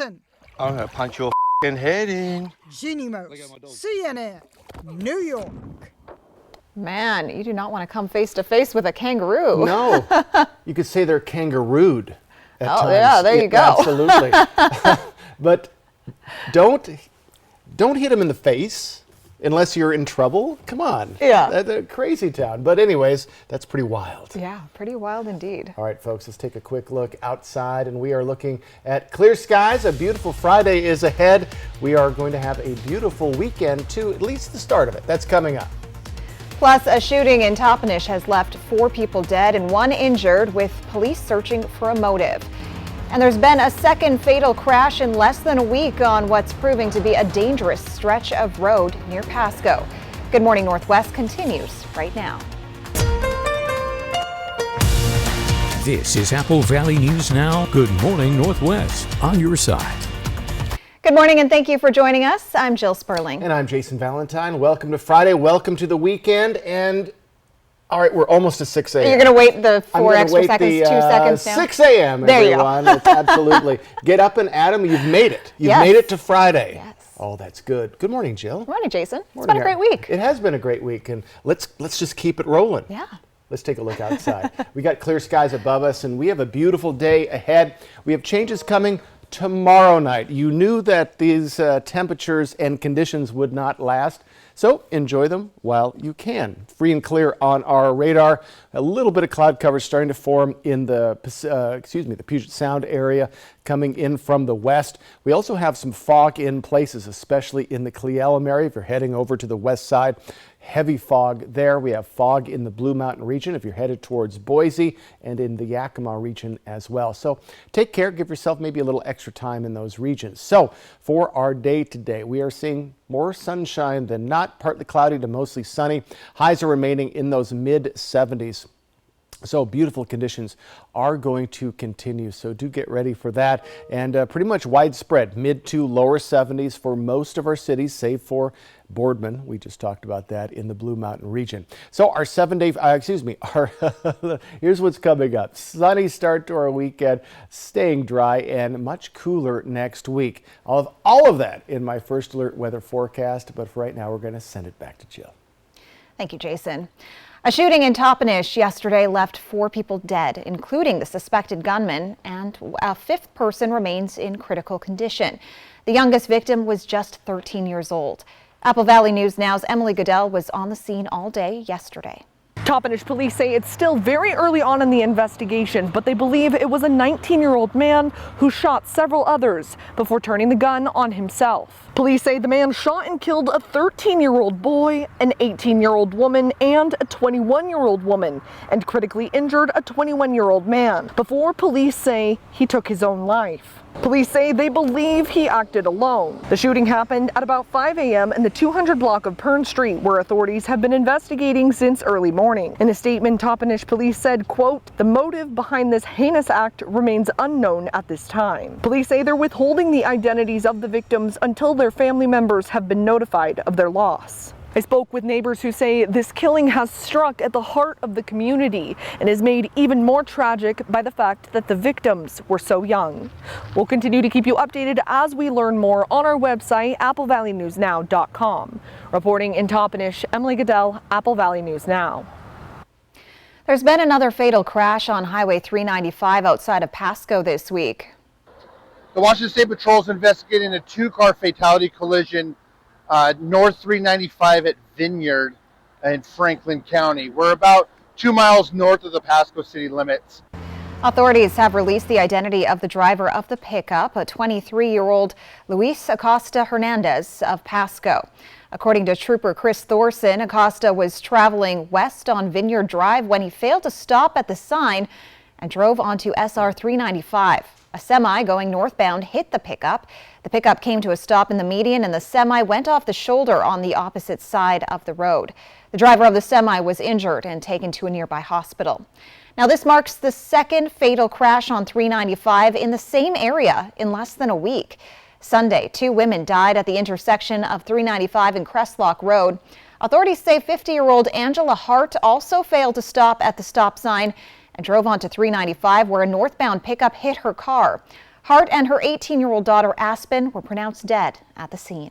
I'm gonna punch your head in. Jeannie Moos, CNN, New York. Man, you do not want to come face to face with a kangaroo. No, you could say they're kangarooed at times. Yeah, there you go. Absolutely. But don't hit them in the face unless you're in trouble. Come on. Yeah. They're crazy town. But anyways, that's pretty wild. Yeah, pretty wild indeed. All right, folks, let's take a quick look outside, and we are looking at clear skies. A beautiful Friday is ahead. We are going to have a beautiful weekend, too, at least the start of it. That's coming up. Plus, a shooting in Toppenish has left 4 people dead and 1 injured, with police searching for a motive. And there's been a second fatal crash in less than a week on what's proving to be a dangerous stretch of road near Pasco. Good Morning Northwest continues right now. This is Apple Valley News Now. Good Morning Northwest, on your side. Good morning and thank you for joining us. I'm Jill Sperling. And I'm Jason Valentine. Welcome to Friday. Welcome to the weekend. And all right, we're almost to 6 a.m. You're going to wait the 4 extra seconds, 2 seconds down? 6 a.m. There everyone. you go. It's absolutely. Get up and at 'em. You've made it. You've Yes. made it to Friday. Yes. Oh, that's good. Good morning, Jill. Good morning, Jason. It's Morning, been a great week. It has been a great week, and let's just keep it rolling. Yeah. Let's take a look outside. We got clear skies above us, and we have a beautiful day ahead. We have changes coming tomorrow night. You knew that these temperatures and conditions would not last, so enjoy them while you can. Free and clear on our radar. A little bit of cloud cover starting to form in the Puget Sound area coming in from the west. We also have some fog in places, especially in the Cle Elum area if you're heading over to the west side. Heavy fog there. We have fog in the Blue Mountain region if you're headed towards Boise, and in the Yakima region as well. So take care, give yourself maybe a little extra time in those regions. So for our day today, we are seeing more sunshine than not, partly cloudy to mostly sunny. Highs are remaining in those mid 70s. So beautiful conditions are going to continue, so do get ready for that. And pretty much widespread mid to lower 70s for most of our cities, save for Boardman. We just talked about that in the Blue Mountain region. So our 7-day, here's what's coming up. Sunny start to our weekend, staying dry and much cooler next week. I'll have all of that in my first alert weather forecast, but for right now, we're going to send it back to Jill. Thank you, Jason. A shooting in Toppenish yesterday left 4 people dead, including the suspected gunman, and a 5th person remains in critical condition. The youngest victim was just 13 years old. Apple Valley News Now's Emily Goodell was on the scene all day yesterday. Toppenish police say it's still very early on in the investigation, but they believe it was a 19-year-old man who shot several others before turning the gun on himself. Police say the man shot and killed a 13-year-old boy, an 18-year-old woman, and a 21-year-old woman, and critically injured a 21-year-old man, before police say he took his own life. Police say they believe he acted alone. The shooting happened at about 5 a.m. in the 200 block of Pern Street, where authorities have been investigating since early morning. In a statement, Toppenish police said, quote, "The motive behind this heinous act remains unknown at this time." Police say they're withholding the identities of the victims until their family members have been notified of their loss. I spoke with neighbors who say this killing has struck at the heart of the community and is made even more tragic by the fact that the victims were so young. We'll continue to keep you updated as we learn more on our website, applevalleynewsnow.com. Reporting in Toppenish, Emily Goodell, Apple Valley News Now. There's been another fatal crash on Highway 395 outside of Pasco this week. The Washington State Patrol is investigating a 2-car fatality collision north 395 at Vineyard in Franklin County. We're about 2 miles north of the Pasco city limits. Authorities have released the identity of the driver of the pickup, a 23-year-old Luis Acosta Hernandez of Pasco. According to Trooper Chris Thorson, Acosta was traveling west on Vineyard Drive when he failed to stop at the sign and drove onto SR 395. A semi going northbound hit the pickup. The pickup came to a stop in the median and the semi went off the shoulder on the opposite side of the road. The driver of the semi was injured and taken to a nearby hospital. Now, this marks the second fatal crash on 395 in the same area in less than a week. Sunday, 2 women died at the intersection of 395 and Crestlock Road. Authorities say 50-year-old Angela Hart also failed to stop at the stop sign and drove onto 395 where a northbound pickup hit her car. Hart and her 18-year-old daughter Aspen were pronounced dead at the scene.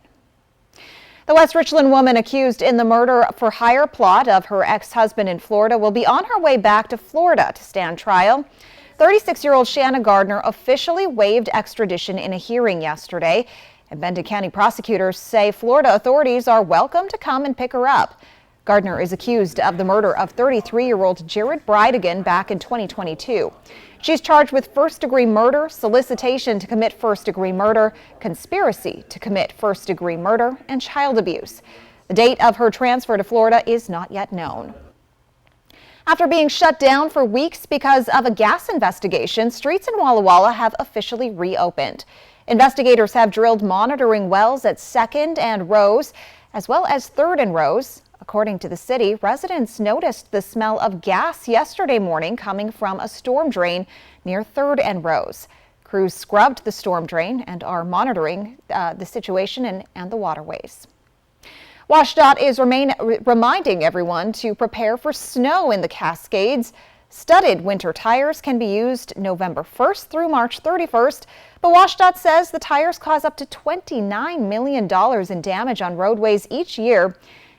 The West Richland woman accused in the murder for hire plot of her ex-husband in Florida will be on her way back to Florida to stand trial. 36-year-old Shanna Gardner officially waived extradition in a hearing yesterday, and Benton County prosecutors say Florida authorities are welcome to come and pick her up. Gardner is accused of the murder of 33-year-old Jared Bridegan back in 2022. She's charged with first-degree murder, solicitation to commit first-degree murder, conspiracy to commit first-degree murder, and child abuse. The date of her transfer to Florida is not yet known. After being shut down for weeks because of a gas investigation, streets in Walla Walla have officially reopened. Investigators have drilled monitoring wells at 2nd and Rose, as well as 3rd and Rose. According to the city, residents noticed the smell of gas yesterday morning coming from a storm drain near 3rd and Rose. Crews scrubbed the storm drain and are monitoring the situation and the waterways. WashDOT is reminding everyone to prepare for snow in the Cascades. Studded winter tires can be used November 1st through March 31st, but WashDOT says the tires cause up to $29 million in damage on roadways each year,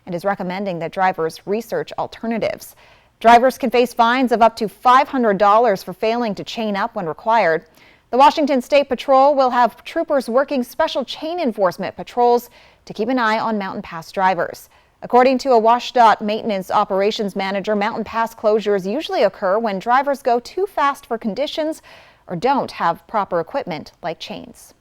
and is recommending that drivers research alternatives. Drivers can face fines of up to $500 for failing to chain up when required. The Washington State Patrol will have troopers working special chain enforcement patrols to keep an eye on Mountain Pass drivers. According to a WashDOT maintenance operations manager, Mountain Pass closures usually occur when drivers go too fast for conditions or don't have proper equipment like chains.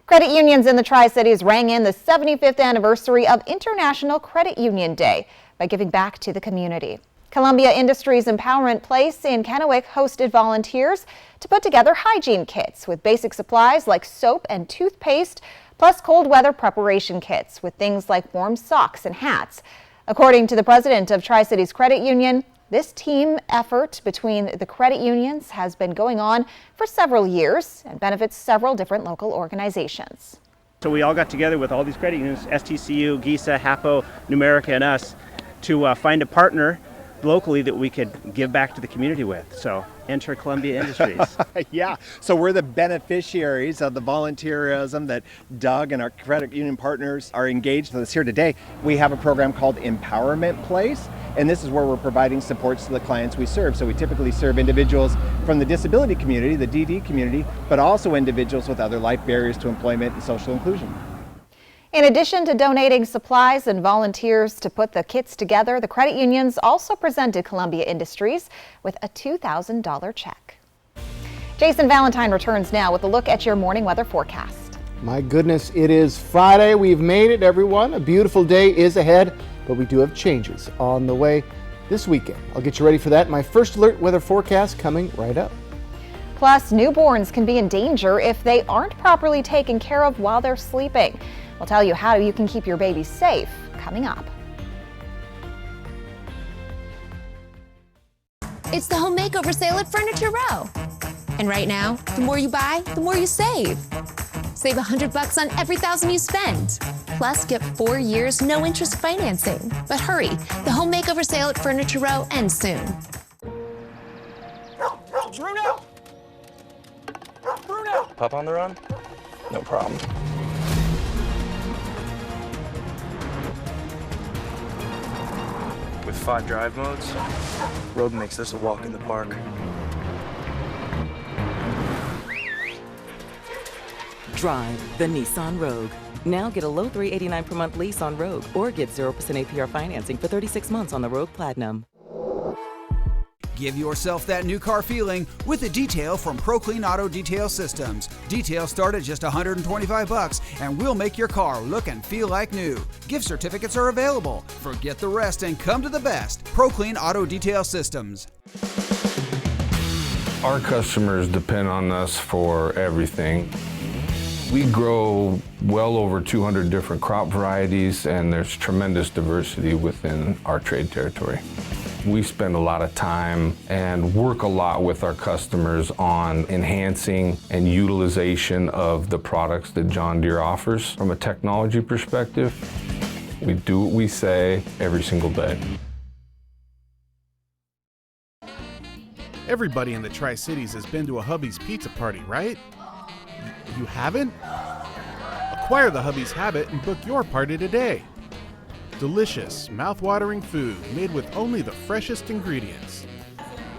Credit unions in the Tri-Cities rang in the 75th anniversary of International Credit Union Day by giving back to the community. Columbia Industries Empowerment Place in Kennewick hosted volunteers to put together hygiene kits with basic supplies like soap and toothpaste, plus cold weather preparation kits with things like warm socks and hats. According to the president of Tri-Cities Credit Union, this team effort between the credit unions has been going on for several years and benefits several different local organizations. So we all got together with all these credit unions, STCU, GISA, HAPO, Numerica, and us, to find a partner locally that we could give back to the community with. So enter Columbia Industries. Yeah, so we're the beneficiaries of the volunteerism that Doug and our credit union partners are engaged with us here today. We have a program called Empowerment Place, and this is where we're providing supports to the clients we serve. So we typically serve individuals from the disability community, the DD community, but also individuals with other life barriers to employment and social inclusion. In addition to donating supplies and volunteers to put the kits together, the credit unions also presented Columbia Industries with a $2,000 check. Jason Valentine returns now with a look at your morning weather forecast. My goodness, it is Friday. We've made it, everyone. A beautiful day is ahead, but we do have changes on the way this weekend. I'll get you ready for that. My first alert weather forecast coming right up. Plus, newborns can be in danger if they aren't properly taken care of while they're sleeping. We'll tell you how you can keep your baby safe coming up. It's the home makeover sale at Furniture Row. And right now, the more you buy, the more you save. Save $100 on every $1,000 you spend. Plus, get 4 years no interest financing. But hurry, the home makeover sale at Furniture Row ends soon. Bruno! Bruno! Pup on the run? No problem. With 5 drive modes, Rogue makes this a walk in the park. Drive the Nissan Rogue. Now get a low $389 per month lease on Rogue or get 0% APR financing for 36 months on the Rogue Platinum. Give yourself that new car feeling with a detail from ProClean Auto Detail Systems. Details start at just $125 and we'll make your car look and feel like new. Gift certificates are available. Forget the rest and come to the best. ProClean Auto Detail Systems. Our customers depend on us for everything. We grow well over 200 different crop varieties, and there's tremendous diversity within our trade territory. We spend a lot of time and work a lot with our customers on enhancing and utilization of the products that John Deere offers. From a technology perspective, we do what we say every single day. Everybody in the Tri-Cities has been to a Hubby's Pizza Party, right? You haven't? Acquire the Hubby's habit and book your party today. Delicious, mouth-watering food made with only the freshest ingredients.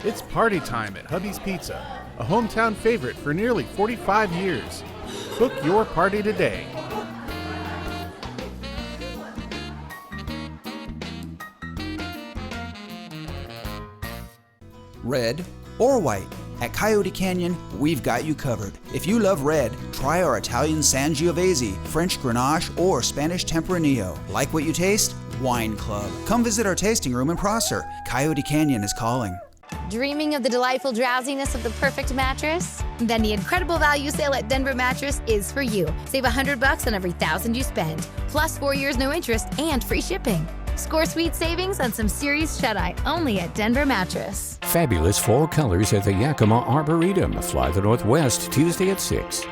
It's party time at Hubby's Pizza, a hometown favorite for nearly 45 years. Book your party today. Red or white. At Coyote Canyon, we've got you covered. If you love red, try our Italian Sangiovese, French Grenache, or Spanish Tempranillo. Like what you taste? Wine Club. Come visit our tasting room in Prosser. Coyote Canyon is calling. Dreaming of the delightful drowsiness of the perfect mattress? Then the incredible value sale at Denver Mattress is for you. Save $100 on every $1,000 you spend, plus 4 years no interest and free shipping. Score sweet savings on some serious shut-eye only at Denver Mattress. Fabulous fall colors at the Yakima Arboretum. Fly the Northwest Tuesday at 6.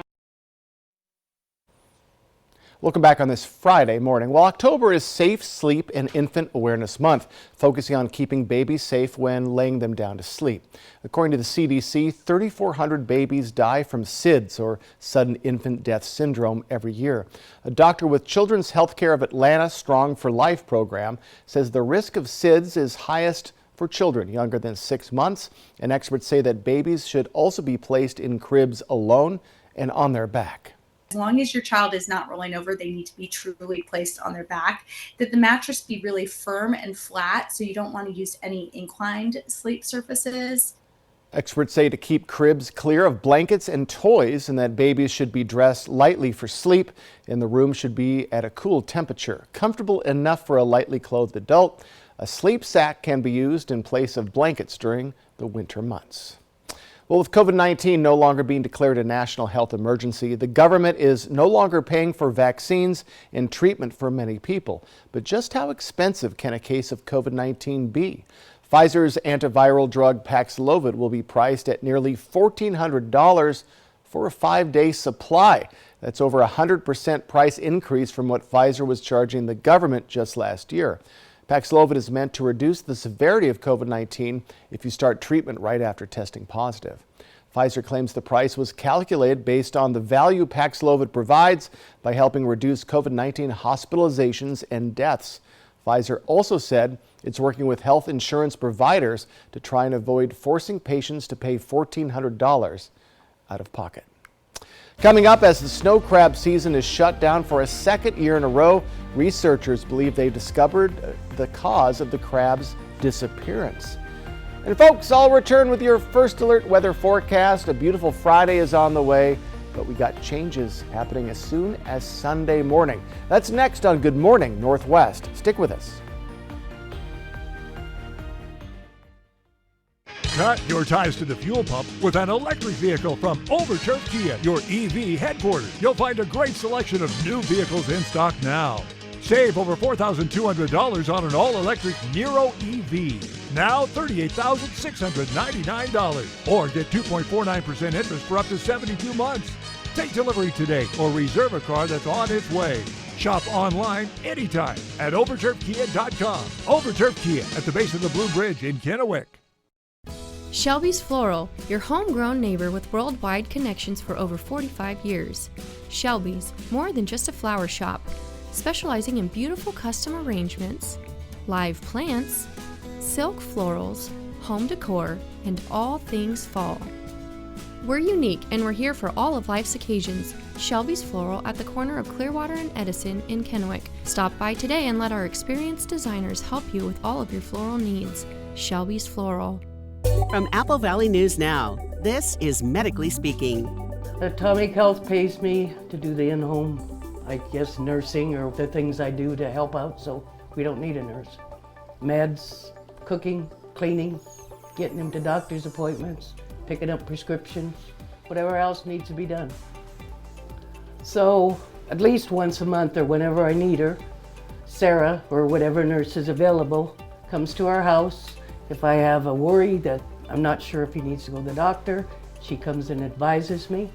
Welcome back on this Friday morning. Well, October is Safe Sleep and Infant Awareness Month, focusing on keeping babies safe when laying them down to sleep. According to the CDC, 3,400 babies die from SIDS, or sudden infant death syndrome, every year. A doctor with Children's Healthcare of Atlanta Strong for Life program says the risk of SIDS is highest for children younger than 6 months, and experts say that babies should also be placed in cribs alone and on their back. As long as your child is not rolling over, they need to be truly placed on their back, that the mattress be really firm and flat, so you don't want to use any inclined sleep surfaces. Experts say to keep cribs clear of blankets and toys, and that babies should be dressed lightly for sleep, and the room should be at a cool temperature, comfortable enough for a lightly clothed adult. A sleep sack can be used in place of blankets during the winter months. Well, with COVID-19 no longer being declared a national health emergency, the government is no longer paying for vaccines and treatment for many people. But just how expensive can a case of COVID-19 be? Pfizer's antiviral drug Paxlovid will be priced at nearly $1,400 for a 5-day supply. That's over a 100% price increase from what Pfizer was charging the government just last year. Paxlovid is meant to reduce the severity of COVID-19 if you start treatment right after testing positive. Pfizer claims the price was calculated based on the value Paxlovid provides by helping reduce COVID-19 hospitalizations and deaths. Pfizer also said it's working with health insurance providers to try and avoid forcing patients to pay $1,400 out of pocket. Coming up, as the snow crab season is shut down for a second year in a row, researchers believe they've discovered the cause of the crab's disappearance. And folks, I'll return with your first alert weather forecast. A beautiful Friday is on the way, but we got changes happening as soon as Sunday morning. That's next on Good Morning Northwest. Stick with us. Cut your ties to the fuel pump with an electric vehicle from Overturf Kia, your EV headquarters. You'll find a great selection of new vehicles in stock now. Save over $4,200 on an all-electric Nero EV. Now $38,699. Or get 2.49% interest for up to 72 months. Take delivery today or reserve a car that's on its way. Shop online anytime at overturfkia.com. Overturf Kia at the base of the Blue Bridge in Kennewick. Shelby's Floral, your homegrown neighbor with worldwide connections for over 45 years. Shelby's, more than just a flower shop, specializing in beautiful custom arrangements, live plants, silk florals, home decor, and all things fall. We're unique and we're here for all of life's occasions. Shelby's Floral at the corner of Clearwater and Edison in Kennewick. Stop by today and let our experienced designers help you with all of your floral needs. Shelby's Floral. From Apple Valley News Now, this is Medically Speaking. Atomic Health pays me to do the in-home, I guess, nursing or the things I do to help out, so we don't need a nurse. Meds, cooking, cleaning, getting them to doctor's appointments, picking up prescriptions, whatever else needs to be done. So at least once a month or whenever I need her, Sarah, or whatever nurse is available, comes to our house. If I have a worry that I'm not sure if he needs to go to the doctor, she comes and advises me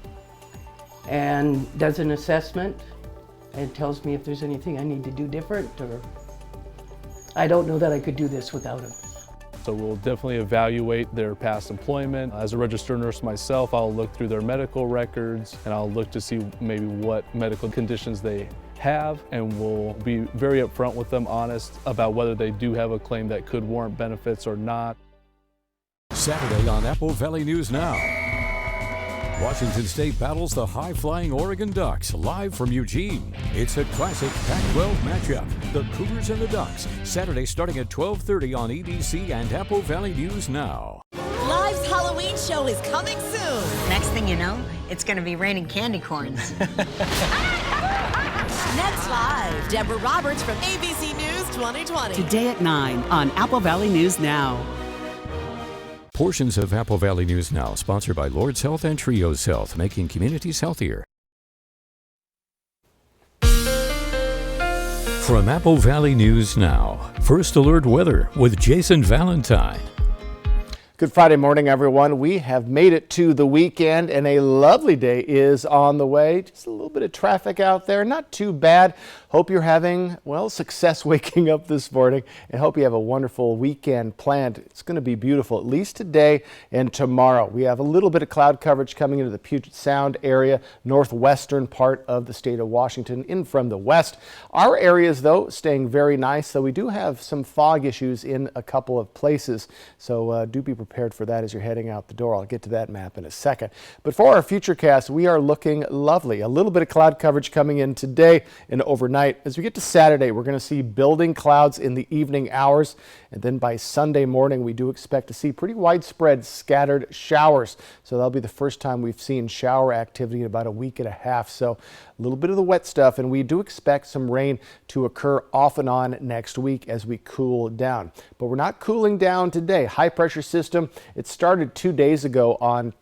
and does an assessment and tells me if there's anything I need to do different, or I don't know that I could do this without him. So we'll definitely evaluate their past employment. As a registered nurse myself, I'll look through their medical records and I'll look to see maybe what medical conditions they have, and we'll be very upfront with them, honest about whether they do have a claim that could warrant benefits or not. Saturday on Apple Valley News Now. Washington State battles the high-flying Oregon Ducks live from Eugene. It's a classic Pac-12 matchup. The Cougars and the Ducks. Saturday starting at 12:30 on EBC and Apple Valley News Now. Live's Halloween show is coming soon. Next thing you know, it's going to be raining candy corns. Next Live, Deborah Roberts from ABC News 2020. Today at 9 on Apple Valley News Now. Portions of Apple Valley News Now, sponsored by Lord's Health and Trios Health, making communities healthier. From Apple Valley News Now, First Alert Weather with Jason Valentine. Good Friday morning, everyone. We have made it to the weekend and a lovely day is on the way. Just a little bit of traffic out there, not too bad. Hope you're having, well, success waking up this morning, and hope you have a wonderful weekend planned. It's going to be beautiful, at least today and tomorrow. We have a little bit of cloud coverage coming into the Puget Sound area, northwestern part of the state of Washington, in from the west. Our areas, though, staying very nice, though we do have some fog issues in a couple of places, so do be prepared for that as you're heading out the door. I'll get to that map in a second. But for our futurecast, we are looking lovely. A little bit of cloud coverage coming in today and overnight. As we get to Saturday, we're going to see building clouds in the evening hours, and then by Sunday morning, we do expect to see pretty widespread scattered showers. So that'll be the first time we've seen shower activity in about a week and a half. So a little bit of the wet stuff, and we do expect some rain to occur off and on next week as we cool down. But we're not cooling down today. High pressure system, it started 2 days ago on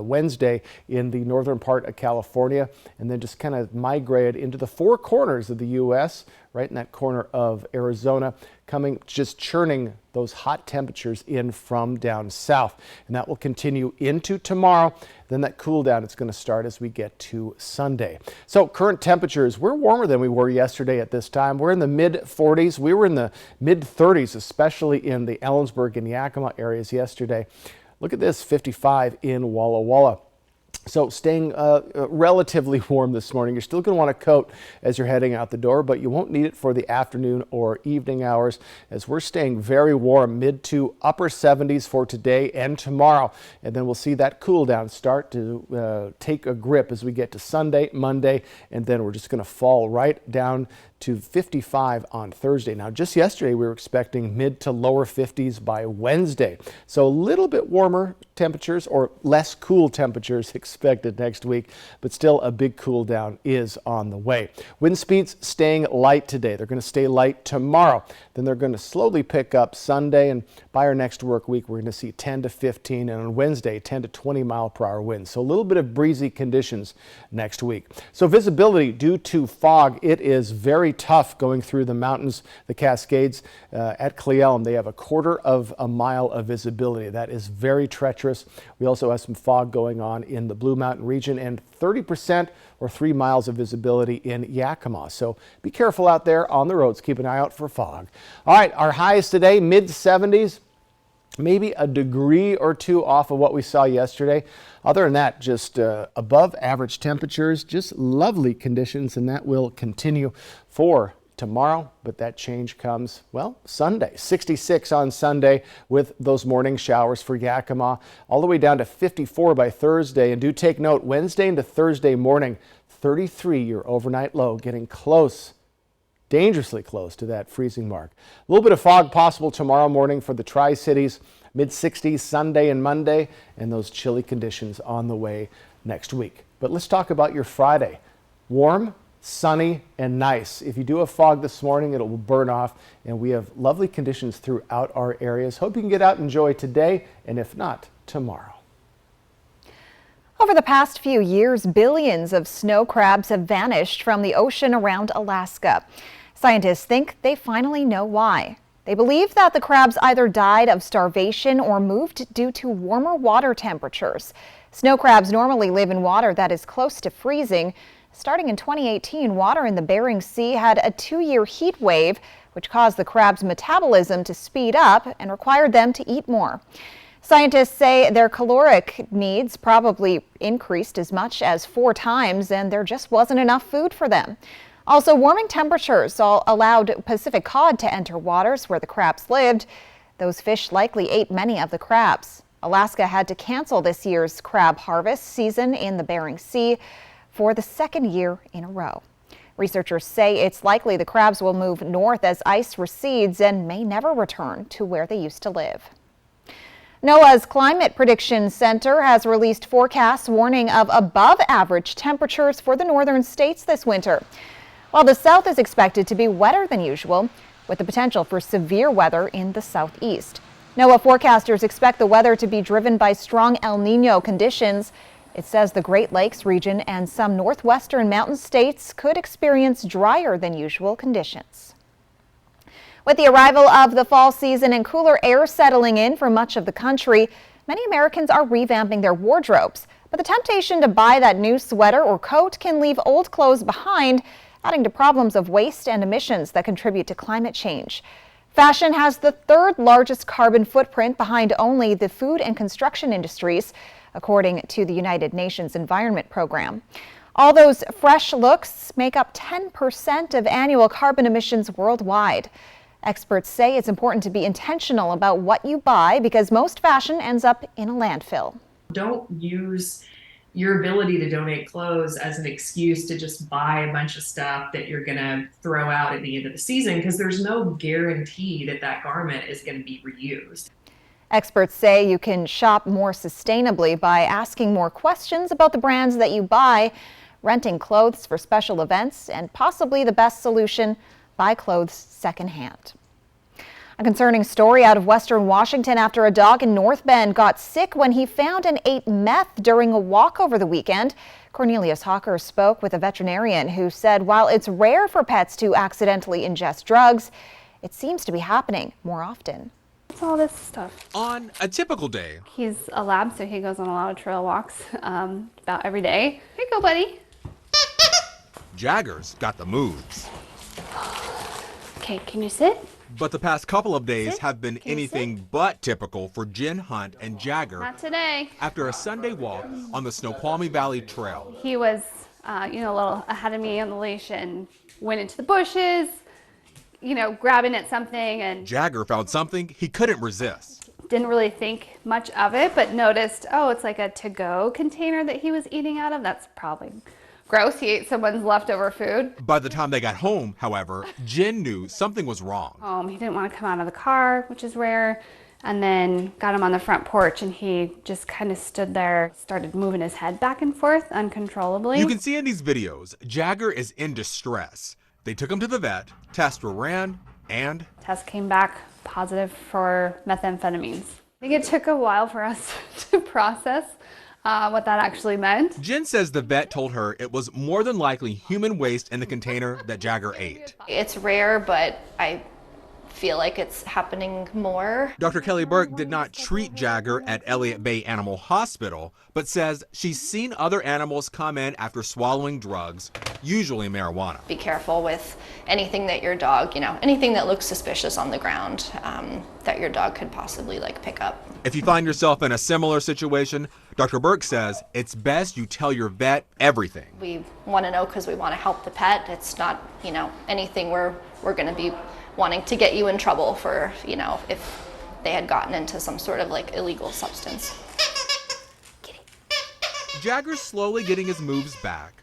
Wednesday in the northern part of California, and then just kind of migrated into the four corners of the U.S., right in that corner of Arizona, coming, just churning those hot temperatures in from down south. And that will continue into tomorrow. Then that cool down is going to start as we get to Sunday. So current temperatures, we're warmer than we were yesterday at this time. We're in the mid 40s. We were in the mid 30s, especially in the Ellensburg and Yakima areas yesterday. Look at this, 55 in Walla Walla. So staying relatively warm this morning. You're still going to want a coat as you're heading out the door, but you won't need it for the afternoon or evening hours, as we're staying very warm, mid to upper 70s for today and tomorrow. And then we'll see that cool down start to take a grip as we get to Sunday, Monday, and then we're just going to fall right down to 55 on Thursday. Now, just yesterday, we were expecting mid to lower 50s by Wednesday. So a little bit warmer temperatures, or less cool temperatures expected next week, but still a big cool down is on the way. Wind speeds staying light today. They're going to stay light tomorrow. Then they're going to slowly pick up Sunday, and by our next work week, we're going to see 10 to 15, and on Wednesday, 10 to 20 mile per hour winds. So a little bit of breezy conditions next week. So visibility due to fog, it is very tough going through the mountains, the Cascades. At Cle Elum, they have a quarter of a mile of visibility. That is very treacherous. We also have some fog going on in the Blue Mountain region, and 30% or 3 miles of visibility in Yakima. So be careful out there on the roads. Keep an eye out for fog. All right, our highs today, mid 70s. Maybe a degree or two off of what we saw yesterday. Other than that, just above average temperatures, just lovely conditions, and that will continue for tomorrow, but that change comes, well, Sunday. 66 on Sunday with those morning showers for Yakima, all the way down to 54 by Thursday. And do take note, Wednesday into Thursday morning, 33 your overnight low, getting close, dangerously close to that freezing mark. A little bit of fog possible tomorrow morning for the Tri-Cities, mid-60s Sunday and Monday, and those chilly conditions on the way next week. But let's talk about your Friday. Warm, sunny, and nice. If you do have fog this morning, it will burn off, and we have lovely conditions throughout our areas. Hope you can get out and enjoy today, and if not, tomorrow. Over the past few years, billions of snow crabs have vanished from the ocean around Alaska. Scientists think they finally know why. They believe that the crabs either died of starvation or moved due to warmer water temperatures. Snow crabs normally live in water that is close to freezing. Starting in 2018, water in the Bering Sea had a 2-year heat wave, which caused the crab's metabolism to speed up and required them to eat more. Scientists say their caloric needs probably increased as much as 4 times, and there just wasn't enough food for them. Also, warming temperatures allowed Pacific cod to enter waters where the crabs lived. Those fish likely ate many of the crabs. Alaska had to cancel this year's crab harvest season in the Bering Sea for the 2nd year in a row. Researchers say it's likely the crabs will move north as ice recedes and may never return to where they used to live. NOAA's Climate Prediction Center has released forecasts warning of above-average temperatures for the northern states this winter, while the south is expected to be wetter than usual, with the potential for severe weather in the southeast. NOAA forecasters expect the weather to be driven by strong El Niño conditions. It says the Great Lakes region and some northwestern mountain states could experience drier than usual conditions. With the arrival of the fall season and cooler air settling in for much of the country, many Americans are revamping their wardrobes. But the temptation to buy that new sweater or coat can leave old clothes behind, adding to problems of waste and emissions that contribute to climate change. Fashion has the 3rd largest carbon footprint behind only the food and construction industries, according to the United Nations Environment Program. All those fresh looks make up 10% of annual carbon emissions worldwide. Experts say it's important to be intentional about what you buy because most fashion ends up in a landfill. Don't use your ability to donate clothes as an excuse to just buy a bunch of stuff that you're going to throw out at the end of the season, because there's no guarantee that that garment is going to be reused. Experts say you can shop more sustainably by asking more questions about the brands that you buy, renting clothes for special events, and possibly the best solution, buy clothes secondhand. A concerning story out of Western Washington after a dog in North Bend got sick when he found and ate meth during a walk over the weekend. Cornelius Hawker spoke with a veterinarian who said while it's rare for pets to accidentally ingest drugs, it seems to be happening more often. What's all this stuff? On a typical day. He's a lab, so he goes on a lot of trail walks about every day. Here you go, buddy. Jagger's got the moves. Okay, can you sit? But the past couple of days have been anything but typical for Jen Hunt and Jagger. Not today. After a Sunday walk on the Snoqualmie Valley Trail. He was, a little ahead of me on the leash and went into the bushes, grabbing at something, and Jagger found something he couldn't resist. Didn't really think much of it, but noticed, it's like a to-go container that he was eating out of. That's probably gross. He ate someone's leftover food. By the time they got home, however, Jen knew something was wrong. He didn't want to come out of the car, which is rare, and then got him on the front porch, and he just kind of stood there, started moving his head back and forth uncontrollably. You can see in these videos, Jagger is in distress. They took him to the vet, tests were ran, and test came back positive for methamphetamines. I think it took a while for us to process what that actually meant. Jen says the vet told her it was more than likely human waste in the container that Jagger ate. It's rare, but I feel like it's happening more. Dr. Kelly Burke did not treat Jagger at Elliott Bay Animal Hospital, but says she's seen other animals come in after swallowing drugs, usually marijuana. Be careful with anything that your dog, anything that looks suspicious on the ground that your dog could possibly pick up. If you find yourself in a similar situation, Dr. Burke says it's best you tell your vet everything. We want to know because we want to help the pet. It's not, anything we're going to be wanting to get you in trouble for, if they had gotten into some sort of illegal substance. Jagger's slowly getting his moves back.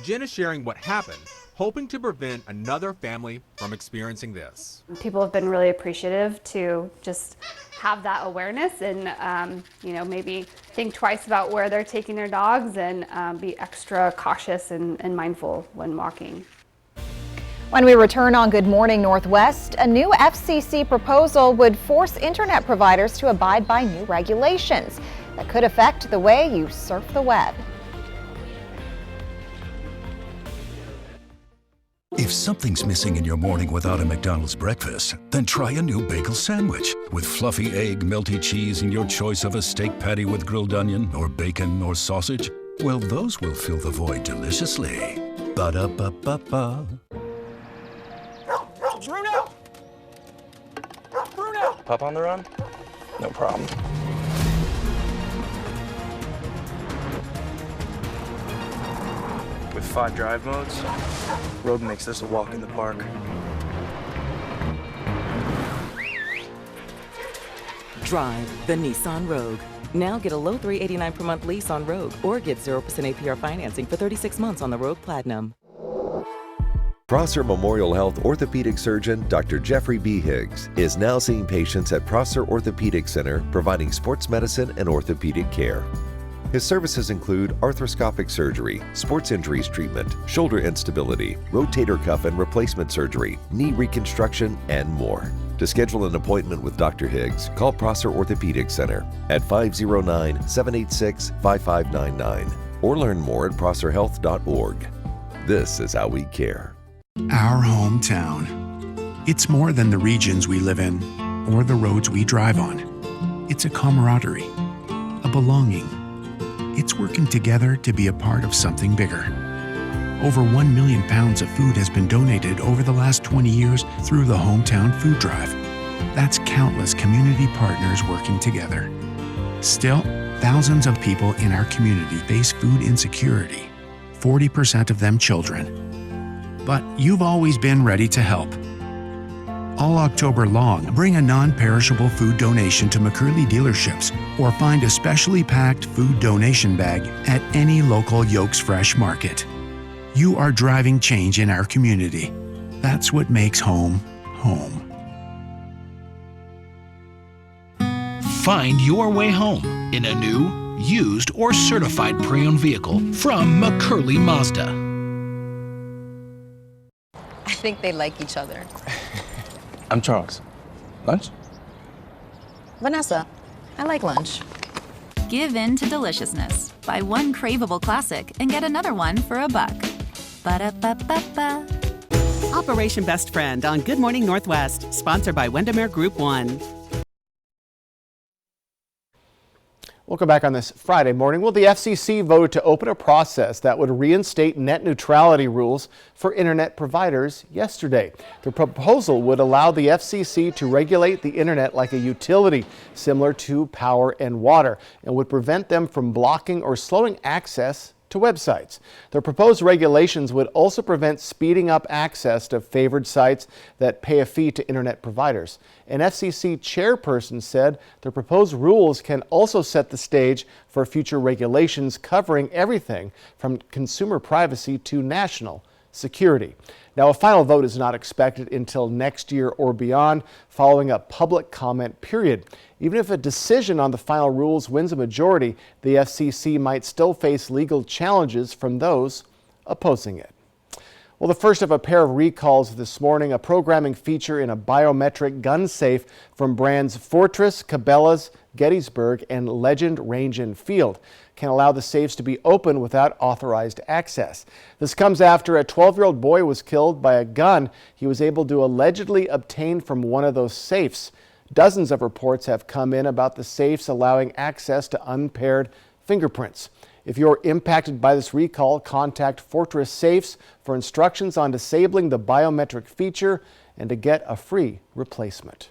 Jen is sharing what happened, hoping to prevent another family from experiencing this. People have been really appreciative to just have that awareness and, maybe think twice about where they're taking their dogs and be extra cautious and mindful when walking. When we return on Good Morning Northwest, a new FCC proposal would force internet providers to abide by new regulations that could affect the way you surf the web. If something's missing in your morning without a McDonald's breakfast, then try a new bagel sandwich with fluffy egg, melty cheese, and your choice of a steak patty with grilled onion or bacon or sausage. Well, those will fill the void deliciously. Ba-da-ba-ba-ba. Bruno! Bruno! Pup on the run? No problem. With 5 drive modes, Rogue makes this a walk in the park. Drive the Nissan Rogue. Now get a low $389 per month lease on Rogue or get 0% APR financing for 36 months on the Rogue Platinum. Prosser Memorial Health orthopedic surgeon Dr. Jeffrey B. Higgs is now seeing patients at Prosser Orthopedic Center providing sports medicine and orthopedic care. His services include arthroscopic surgery, sports injuries treatment, shoulder instability, rotator cuff and replacement surgery, knee reconstruction, and more. To schedule an appointment with Dr. Higgs, call Prosser Orthopedic Center at 509-786-5599 or learn more at prosserhealth.org. This is how we care. Our hometown. It's more than the regions we live in or the roads we drive on. It's a camaraderie, a belonging. It's working together to be a part of something bigger. Over 1 million pounds of food has been donated over the last 20 years through the Hometown Food Drive. That's countless community partners working together. Still, thousands of people in our community face food insecurity, 40% of them children. But you've always been ready to help. All October long, bring a non-perishable food donation to McCurley dealerships or find a specially packed food donation bag at any local Yolks Fresh market. You are driving change in our community. That's what makes home, home. Find your way home in a new, used, or certified pre-owned vehicle from McCurley Mazda. I think they like each other. I'm Charles. Lunch? Vanessa, I like lunch. Give in to deliciousness. Buy one craveable classic and get another one for $1. Ba-da-ba-ba-ba. Operation Best Friend on Good Morning Northwest, sponsored by Windermere Group 1. Welcome back on this Friday morning. Well, the FCC voted to open a process that would reinstate net neutrality rules for internet providers yesterday. The proposal would allow the FCC to regulate the internet like a utility, similar to power and water, and would prevent them from blocking or slowing access to websites. The proposed regulations would also prevent speeding up access to favored sites that pay a fee to internet providers. An FCC chairperson said the proposed rules can also set the stage for future regulations covering everything from consumer privacy to national security. Now, a final vote is not expected until next year or beyond, following a public comment period. Even if a decision on the final rules wins a majority, the FCC might still face legal challenges from those opposing it. Well, the first of a pair of recalls this morning, a programming feature in a biometric gun safe from brands Fortress, Cabela's, Gettysburg, and Legend Range and Field can allow the safes to be open without authorized access. This comes after a 12-year-old boy was killed by a gun he was able to allegedly obtain from one of those safes. Dozens of reports have come in about the safes allowing access to unpaired fingerprints. If you're impacted by this recall, contact Fortress Safes for instructions on disabling the biometric feature and to get a free replacement.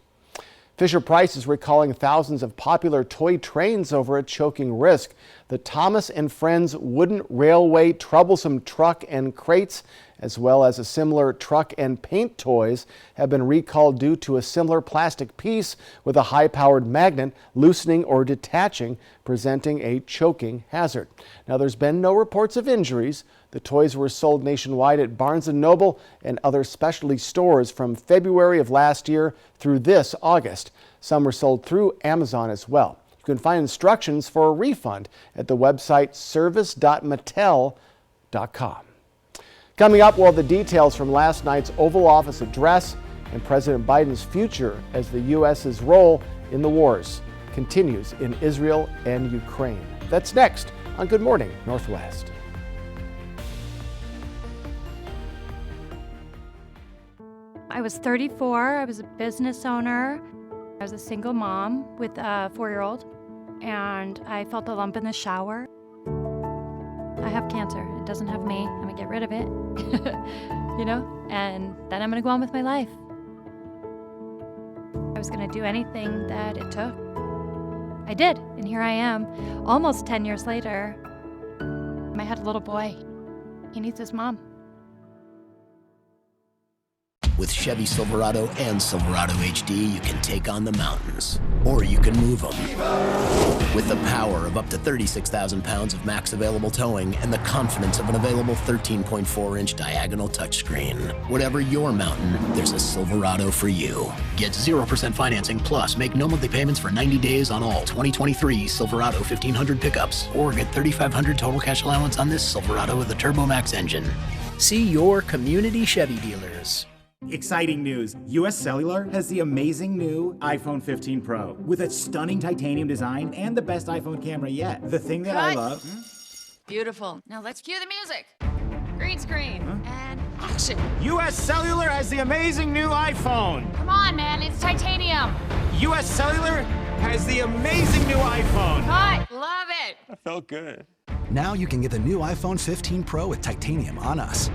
Fisher-Price is recalling thousands of popular toy trains over a choking risk. The Thomas and Friends Wooden Railway Troublesome Truck and Crates, as well as a similar truck and paint toys, have been recalled due to a similar plastic piece with a high-powered magnet loosening or detaching, presenting a choking hazard. Now, there's been no reports of injuries. The toys were sold nationwide at Barnes & Noble and other specialty stores from February of last year through this August. Some were sold through Amazon as well. You can find instructions for a refund at the website service.mattel.com. Coming up, well, the details from last night's Oval Office address and President Biden's future as the U.S.'s role in the wars continues in Israel and Ukraine. That's next on Good Morning Northwest. I was 34, I was a business owner. I was a single mom with a 4-year-old, and I felt a lump in the shower. I have cancer. It doesn't have me. I'm gonna get rid of it, you know, and then I'm gonna go on with my life. I was gonna do anything that it took. I did, and here I am, almost 10 years later. I had a little boy. He needs his mom. With Chevy Silverado and Silverado HD, you can take on the mountains, or you can move them. With the power of up to 36,000 pounds of max available towing and the confidence of an available 13.4-inch diagonal touchscreen. Whatever your mountain, there's a Silverado for you. Get 0% financing plus make no monthly payments for 90 days on all 2023 Silverado 1500 pickups, or get $3,500 total cash allowance on this Silverado with a TurboMax engine. See your community Chevy dealers. Exciting news. US Cellular has the amazing new iPhone 15 Pro with a stunning titanium design and the best iPhone camera yet. The thing that I love... Beautiful. Now let's cue the music. Green screen and action. US Cellular has the amazing new iPhone. Come on, man. It's titanium. US Cellular has the amazing new iPhone. Cut. Love it. That felt good. Now you can get the new iPhone 15 Pro with titanium on us.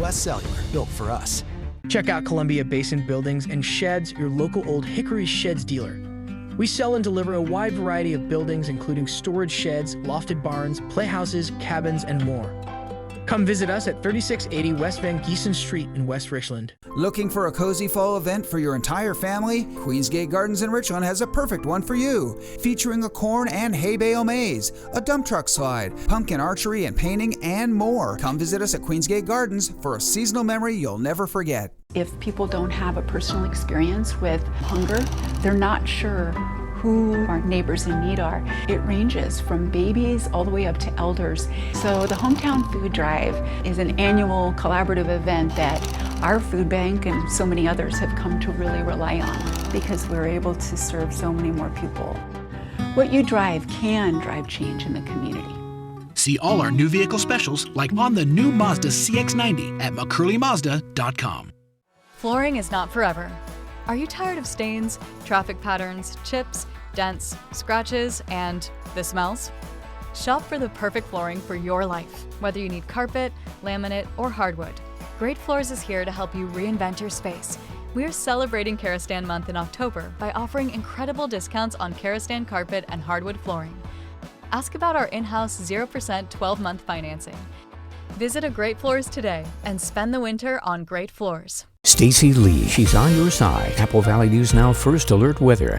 US Cellular, built for us. Check out Columbia Basin Buildings and Sheds, your local Old Hickory Sheds dealer. We sell and deliver a wide variety of buildings, including storage sheds, lofted barns, playhouses, cabins, and more. Come visit us at 3680 West Van Giesen Street in West Richland. Looking for a cozy fall event for your entire family? Queensgate Gardens in Richland has a perfect one for you. Featuring a corn and hay bale maze, a dump truck slide, pumpkin archery and painting, and more. Come visit us at Queensgate Gardens for a seasonal memory you'll never forget. If people don't have a personal experience with hunger, they're not sure who our neighbors in need are. It ranges from babies all the way up to elders. So the Hometown Food Drive is an annual collaborative event that our food bank and so many others have come to really rely on because we're able to serve so many more people. What you drive can drive change in the community. See all our new vehicle specials, like on the new Mazda CX-90 at McCurleyMazda.com. Flooring is not forever. Are you tired of stains, traffic patterns, chips, dents, scratches, and the smells? Shop for the perfect flooring for your life, whether you need carpet, laminate, or hardwood. Great Floors is here to help you reinvent your space. We are celebrating Karastan Month in October by offering incredible discounts on Karastan carpet and hardwood flooring. Ask about our in-house 0% 12-month financing. Visit a Great Floors today and spend the winter on Great Floors. Stacy Lee, she's on your side. Apple Valley News Now First Alert Weather.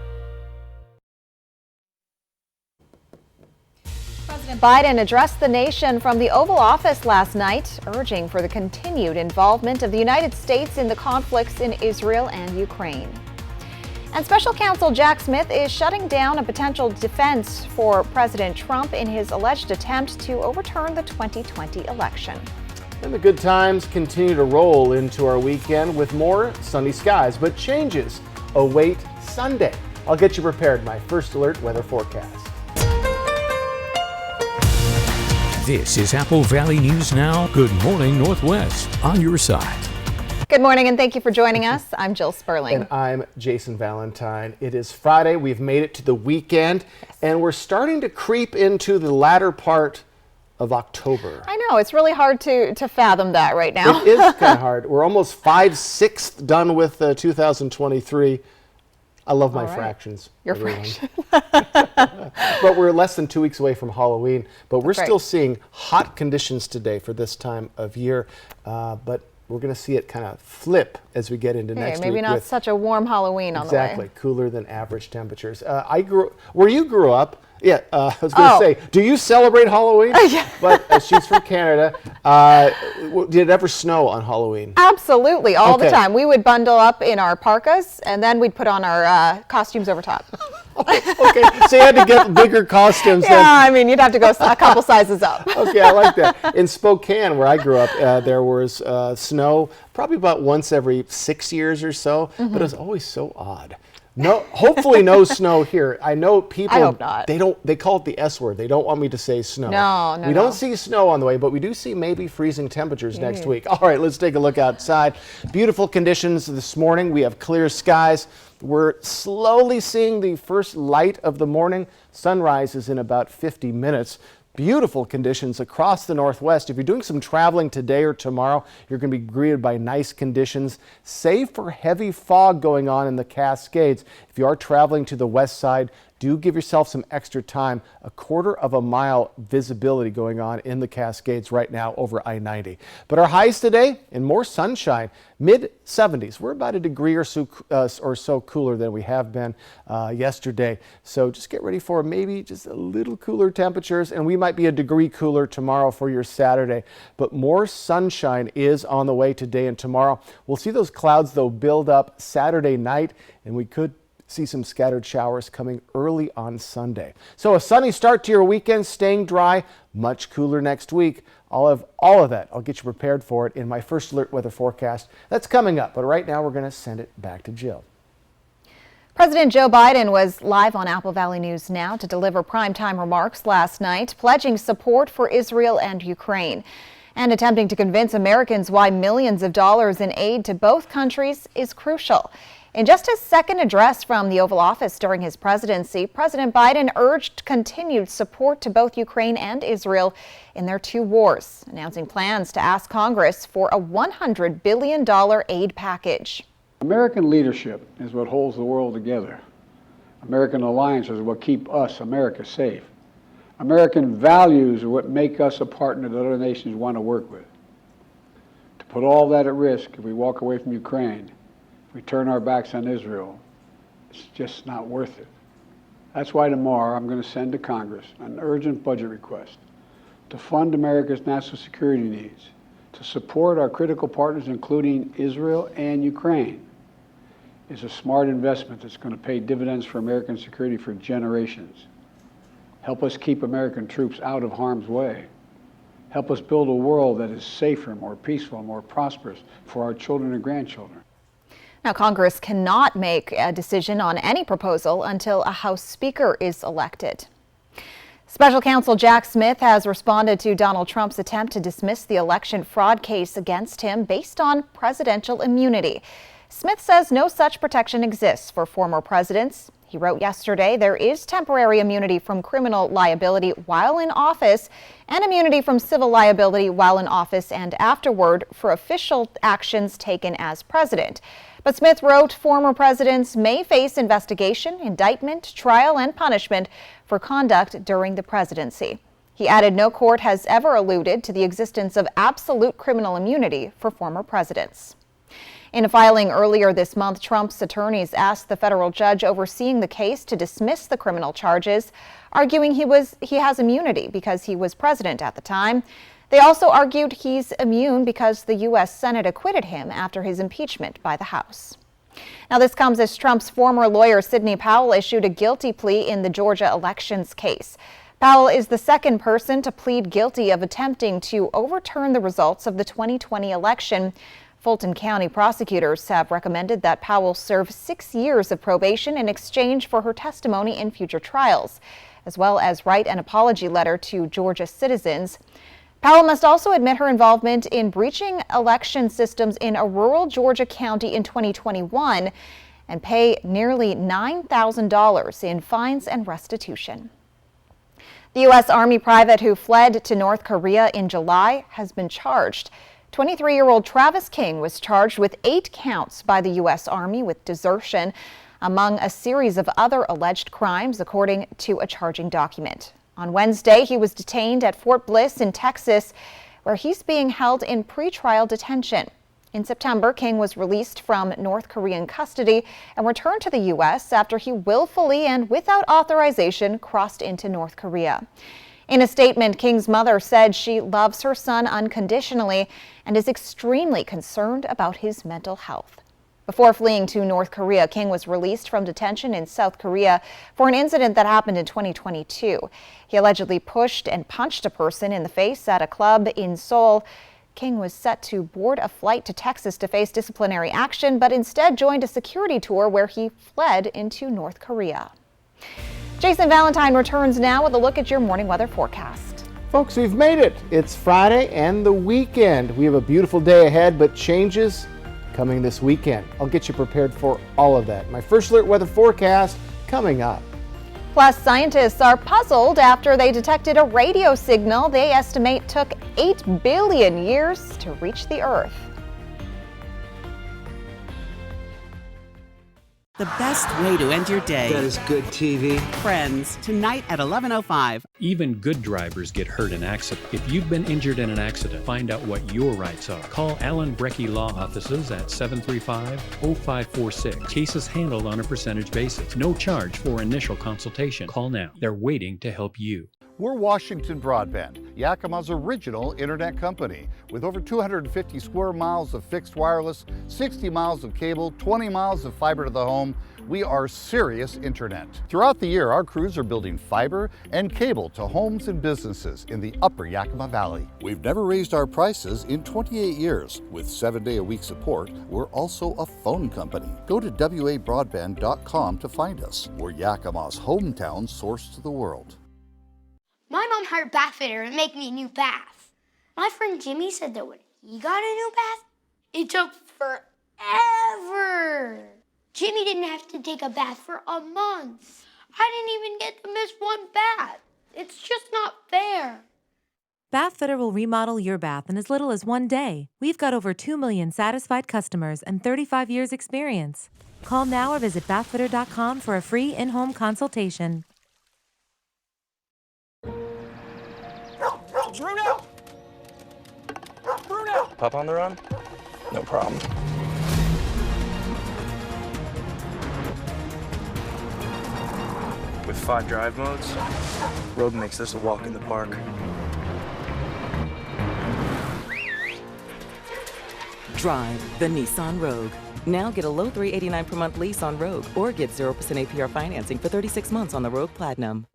President Biden addressed the nation from the Oval Office last night, urging for the continued involvement of the United States in the conflicts in Israel and Ukraine. And Special Counsel Jack Smith is shutting down a potential defense for President Trump in his alleged attempt to overturn the 2020 election. And the good times continue to roll into our weekend with more sunny skies, but changes await Sunday. I'll get you prepared. My First Alert weather forecast. This is Apple Valley News Now. Good morning, Northwest, on your side. Good morning, and thank you for joining us. I'm Jill Sperling. And I'm Jason Valentine. It is Friday. We've made it to the weekend, and we're starting to creep into the latter part of October. I know, it's really hard to fathom that right now. It is kind of hard. We're almost 5/6 done with 2023. I love my fractions. Your fractions. But we're less than 2 weeks away from Halloween, but we're That's still right. seeing hot conditions today for this time of year. But we're going to see it kind of flip as we get into next week. Maybe not with such a warm Halloween on the way. exactly cooler than average temperatures. Where you grew up. Yeah, I was going to say, do you celebrate Halloween? Yeah. But she's from Canada. Did it ever snow on Halloween? Absolutely, all the Okay. time. We would bundle up in our parkas, and then we'd put on our costumes over top. Okay, so you had to get bigger costumes. Yeah, I mean, you'd have to go a couple sizes up. Okay, I like that. In Spokane, where I grew up, there was snow probably about once every 6 years or so, but it was always so odd. No, hopefully no snow here. I know people. I hope not. They call it the S word. They don't want me to say snow. No, We don't see snow on the way, but we do see maybe freezing temperatures next week. All right, let's take a look outside. Beautiful conditions this morning. We have clear skies. We're slowly seeing the first light of the morning. Sunrise is in about 50 minutes. beautiful conditions across the Northwest. If you're doing some traveling today or tomorrow, you're going to be greeted by nice conditions, save for heavy fog going on in the Cascades. If you are traveling to the west side, do give yourself some extra time. A quarter of a mile visibility going on in the Cascades right now over I-90. But our highs today and more sunshine, mid-70s. We're about a degree or so cooler than we have been yesterday. So just get ready for maybe just a little cooler temperatures, and we might be a degree cooler tomorrow for your Saturday. But more sunshine is on the way today and tomorrow. We'll see those clouds though build up Saturday night, and we could see some scattered showers coming early on Sunday. So a sunny start to your weekend, staying dry, much cooler next week. All of that, I'll get you prepared for it in my first alert weather forecast. That's coming up, but right now we're going to send it back to Jill. President Joe Biden was live on Apple Valley News Now to deliver primetime remarks last night, pledging support for Israel and Ukraine, and attempting to convince Americans why millions of dollars in aid to both countries is crucial. In just his second address from the Oval Office during his presidency, President Biden urged continued support to both Ukraine and Israel in their two wars, announcing plans to ask Congress for a $100 billion aid package. American leadership is what holds the world together. American alliances is what keep us, America, safe. American values are what make us a partner that other nations want to work with. To put all that at risk if we walk away from Ukraine, if we turn our backs on Israel, it's just not worth it. That's why tomorrow I'm going to send to Congress an urgent budget request to fund America's national security needs, to support our critical partners, including Israel and Ukraine. It's a smart investment that's going to pay dividends for American security for generations. Help us keep American troops out of harm's way. Help us build a world that is safer, more peaceful, more prosperous for our children and grandchildren. Now, Congress cannot make a decision on any proposal until a House Speaker is elected. Special Counsel Jack Smith has responded to Donald Trump's attempt to dismiss the election fraud case against him based on presidential immunity. Smith says no such protection exists for former presidents. He wrote yesterday there is temporary immunity from criminal liability while in office and immunity from civil liability while in office and afterward for official actions taken as president. But Smith wrote former presidents may face investigation, indictment, trial, and punishment for conduct during the presidency. He added no court has ever alluded to the existence of absolute criminal immunity for former presidents. In a filing earlier this month, Trump's attorneys asked the federal judge overseeing the case to dismiss the criminal charges, arguing he has immunity because he was president at the time. They also argued he's immune because the U.S. Senate acquitted him after his impeachment by the House. Now, this comes as Trump's former lawyer Sidney Powell issued a guilty plea in the Georgia elections case. Powell is the second person to plead guilty of attempting to overturn the results of the 2020 election. Fulton County prosecutors have recommended that Powell serve 6 years of probation in exchange for her testimony in future trials, as well as write an apology letter to Georgia citizens. Powell must also admit her involvement in breaching election systems in a rural Georgia county in 2021 and pay nearly $9,000 in fines and restitution. The U.S. Army private who fled to North Korea in July has been charged. 23-year-old Travis King was charged with 8 counts by the U.S. Army with desertion, among a series of other alleged crimes, according to a charging document. On Wednesday, he was detained at Fort Bliss in Texas, where he's being held in pretrial detention. In September, King was released from North Korean custody and returned to the U.S. after he willfully and without authorization crossed into North Korea. In a statement, King's mother said she loves her son unconditionally and is extremely concerned about his mental health. Before fleeing to North Korea, King was released from detention in South Korea for an incident that happened in 2022. He allegedly pushed and punched a person in the face at a club in Seoul. King was set to board a flight to Texas to face disciplinary action, but instead joined a security tour where he fled into North Korea. Jason Valentine returns now with a look at your morning weather forecast. Folks, we've made it. It's Friday and the weekend. We have a beautiful day ahead, but changes coming this weekend. I'll get you prepared for all of that. My first alert weather forecast coming up. Plus, scientists are puzzled after they detected a radio signal they estimate took 8 billion years to reach the Earth. The best way to end your day. That is good TV. Friends, tonight at 11:05. Even good drivers get hurt in accidents. If you've been injured in an accident, find out what your rights are. Call Alan Brecky Law Offices at 735-0546. Cases handled on a percentage basis. No charge for initial consultation. Call now. They're waiting to help you. We're Washington Broadband, Yakima's original internet company, with over 250 square miles of fixed wireless, 60 miles of cable, 20 miles of fiber to the home. We are serious internet. Throughout the year, our crews are building fiber and cable to homes and businesses in the upper Yakima Valley. We've never raised our prices in 28 years. With 7-day-a-week support, we're also a phone company. Go to WABroadband.com to find us. We're Yakima's hometown source to the world. My mom hired a bath fitter to make me a new bath. My friend Jimmy said that when he got a new bath, it took forever. Jimmy didn't have to take a bath for a month. I didn't even get to miss one bath. It's just not fair. Bath Fitter will remodel your bath in as little as 1 day. We've got over 2 million satisfied customers and 35 years experience. Call now or visit bathfitter.com for a free in-home consultation. Bruno! Bruno! Pup on the run? No problem. With 5 drive modes, Rogue makes this a walk in the park. Drive the Nissan Rogue. Now get a low $389 per month lease on Rogue or get 0% APR financing for 36 months on the Rogue Platinum.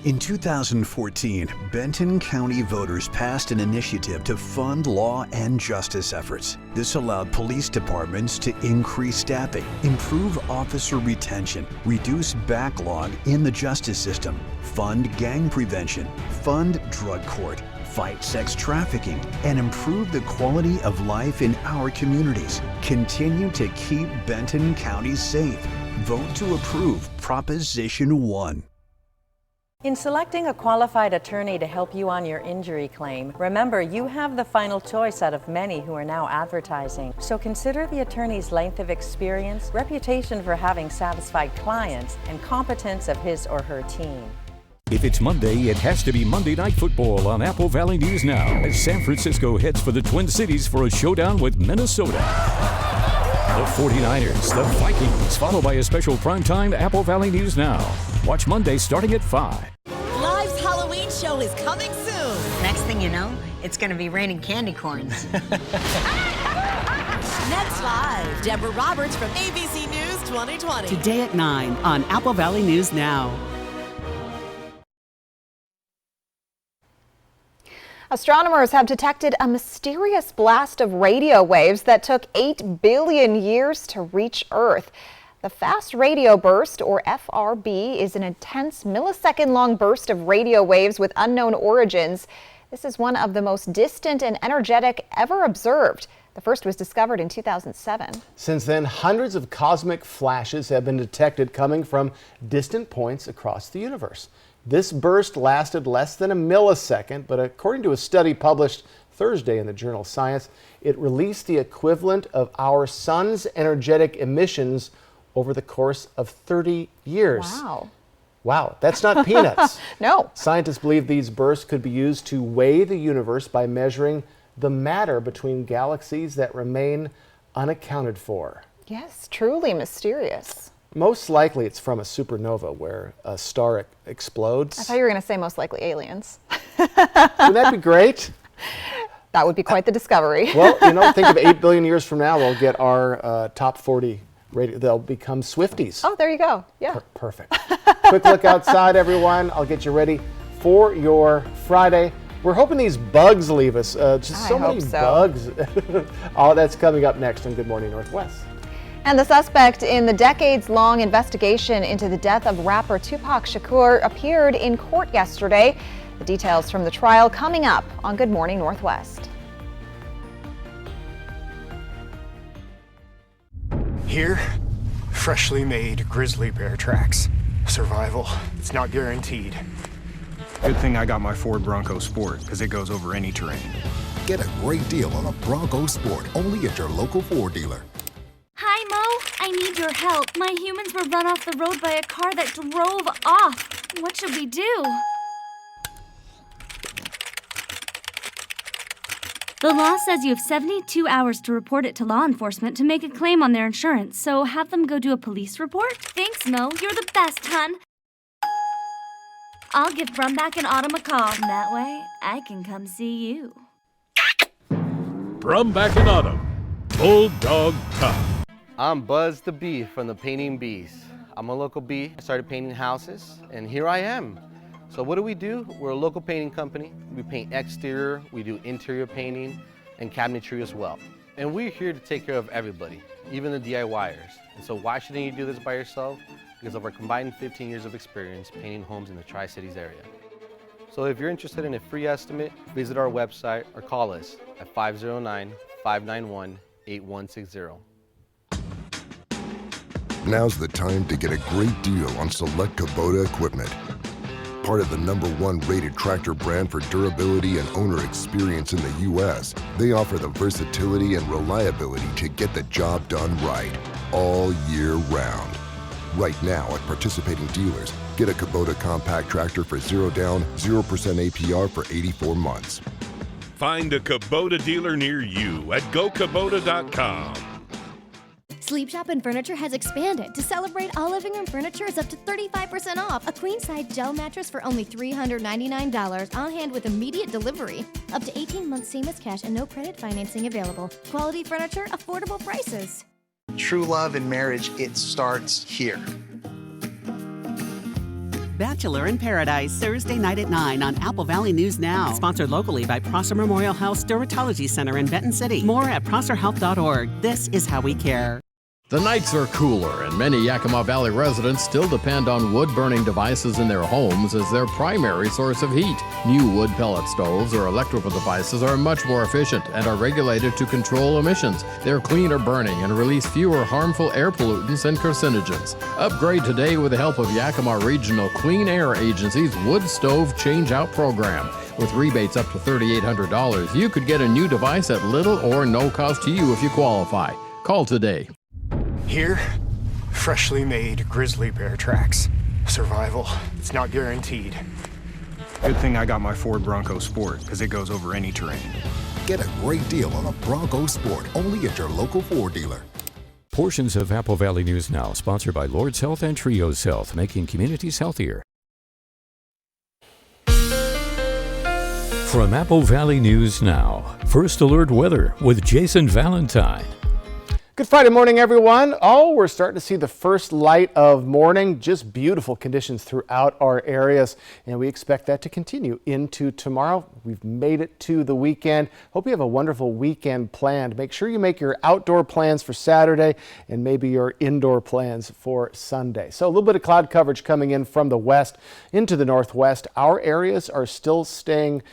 In 2014, Benton County voters passed an initiative to fund law and justice efforts. This allowed police departments to increase staffing, improve officer retention, reduce backlog in the justice system, fund gang prevention, fund drug court, fight sex trafficking, and improve the quality of life in our communities. Continue to keep Benton County safe. Vote to approve Proposition 1. In selecting a qualified attorney to help you on your injury claim, remember you have the final choice out of many who are now advertising. So consider the attorney's length of experience, reputation for having satisfied clients, and competence of his or her team. If it's Monday, it has to be Monday Night Football on Apple Valley News Now, as San Francisco heads for the Twin Cities for a showdown with Minnesota. The 49ers, the Vikings, followed by a special primetime Apple Valley News Now. Watch Monday starting at 5. Live's Halloween show is coming soon. Next thing you know, it's going to be raining candy corns. Next Live, Deborah Roberts from ABC News 2020. Today at 9 on Apple Valley News Now. Astronomers have detected a mysterious blast of radio waves that took 8 billion years to reach Earth. The fast radio burst, or FRB, is an intense millisecond-long burst of radio waves with unknown origins. This is one of the most distant and energetic ever observed. The first was discovered in 2007. Since then, hundreds of cosmic flashes have been detected coming from distant points across the universe. This burst lasted less than a millisecond, but according to a study published Thursday in the journal Science, it released the equivalent of our sun's energetic emissions over the course of 30 years. Wow. Wow, that's not peanuts. No. Scientists believe these bursts could be used to weigh the universe by measuring the matter between galaxies that remain unaccounted for. Yes, truly mysterious. Most likely it's from a supernova where a star explodes. I thought you were going to say most likely aliens. Wouldn't that be great? That would be quite the discovery. Well, you know, think of 8 billion years from now, we'll get our top 40 radio. They'll become Swifties. Oh, there you go. Yeah. Perfect. Quick look outside, everyone. I'll get you ready for your Friday. We're hoping these bugs leave us. Just so many bugs. All that's coming up next on Good Morning Northwest. And the suspect in the decades-long investigation into the death of rapper Tupac Shakur appeared in court yesterday. The details from the trial coming up on Good Morning Northwest. Here, freshly made grizzly bear tracks. Survival, it's not guaranteed. Good thing I got my Ford Bronco Sport, because it goes over any terrain. Get a great deal on a Bronco Sport, only at your local Ford dealer. Hi, Mo. I need your help. My humans were run off the road by a car that drove off. What should we do? The law says you have 72 hours to report it to law enforcement to make a claim on their insurance, so have them go do a police report? Thanks, Mo. You're the best, hun. I'll give Brumback and Autumn a call. That way, I can come see you. Brumback and Autumn, Bulldog Time. I'm Buzz the Bee from the Painting Bees. I'm a local bee. I started painting houses, and here I am. So what do? We're a local painting company. We paint exterior, we do interior painting, and cabinetry as well. And we're here to take care of everybody, even the DIYers. And so why shouldn't you do this by yourself? Because of our combined 15 years of experience painting homes in the Tri-Cities area. So if you're interested in a free estimate, visit our website or call us at 509-591-8160. Now's the time to get a great deal on select Kubota equipment. Part of the #1 rated tractor brand for durability and owner experience in the U.S., they offer the versatility and reliability to get the job done right, all year round. Right now at participating dealers, get a Kubota compact tractor for 0 down, 0% APR for 84 months. Find a Kubota dealer near you at GoKubota.com. Sleep Shop and Furniture has expanded. To celebrate, all living room furniture is up to 35% off. A queen-size gel mattress for only $399 on hand with immediate delivery. Up to 18 months seamless cash and no credit financing available. Quality furniture, affordable prices. True love and marriage, it starts here. Bachelor in Paradise, Thursday night at 9 on Apple Valley News Now. Sponsored locally by Prosser Memorial Health Dermatology Center in Benton City. More at prosserhealth.org. This is how we care. The nights are cooler, and many Yakima Valley residents still depend on wood-burning devices in their homes as their primary source of heat. New wood pellet stoves or electrical devices are much more efficient and are regulated to control emissions. They're cleaner burning and release fewer harmful air pollutants and carcinogens. Upgrade today with the help of Yakima Regional Clean Air Agency's Wood Stove Change-Out Program. With rebates up to $3,800, you could get a new device at little or no cost to you if you qualify. Call today. Here, freshly made grizzly bear tracks. Survival, it's not guaranteed. Good thing I got my Ford Bronco Sport, because it goes over any terrain. Get a great deal on a Bronco Sport, only at your local Ford dealer. Portions of Apple Valley News Now, sponsored by Lord's Health and Trios Health, making communities healthier. From Apple Valley News Now, First Alert Weather with Jason Valentine. Good Friday morning, everyone. Oh, we're starting to see the first light of morning. Just beautiful conditions throughout our areas, and we expect that to continue into tomorrow. We've made it to the weekend. Hope you have a wonderful weekend planned. Make sure you make your outdoor plans for Saturday and maybe your indoor plans for Sunday. So a little bit of cloud coverage coming in from the west into the northwest. Our areas are still staying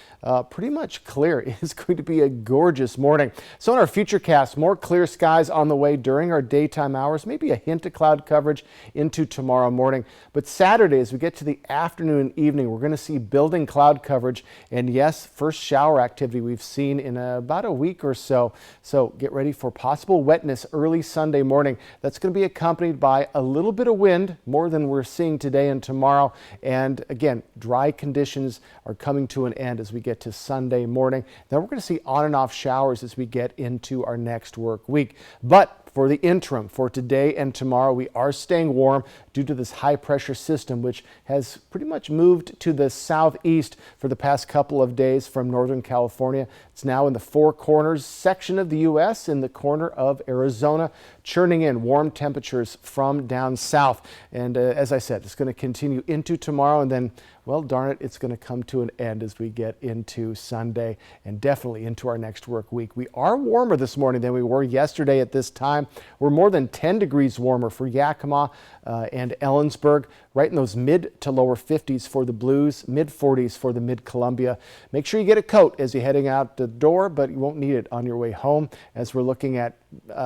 pretty much clear. It's going to be a gorgeous morning. So in our futurecast, more clear skies on the way during our daytime hours, maybe a hint of cloud coverage into tomorrow morning. But Saturday, as we get to the afternoon and evening, we're going to see building cloud coverage. And yes, first shower activity we've seen in about a week or so. So get ready for possible wetness early Sunday morning. That's going to be accompanied by a little bit of wind, more than we're seeing today and tomorrow. And again, dry conditions are coming to an end as we get to Sunday morning. Then we're going to see on and off showers as we get into our next work week. But for the interim, for today and tomorrow, we are staying warm due to this high pressure system, which has pretty much moved to the southeast for the past couple of days from Northern California. It's now in the Four Corners section of the U.S., in the corner of Arizona, churning in warm temperatures from down south. And as I said, it's going to continue into tomorrow, and then, well, darn it, it's going to come to an end as we get into Sunday and definitely into our next work week. We are warmer this morning than we were yesterday at this time. We're more than 10 degrees warmer for Yakima and Ellensburg, right in those mid to lower 50s for the Blues, mid 40s for the Mid-Columbia. Make sure you get a coat as you're heading out the door, but you won't need it on your way home, as we're looking at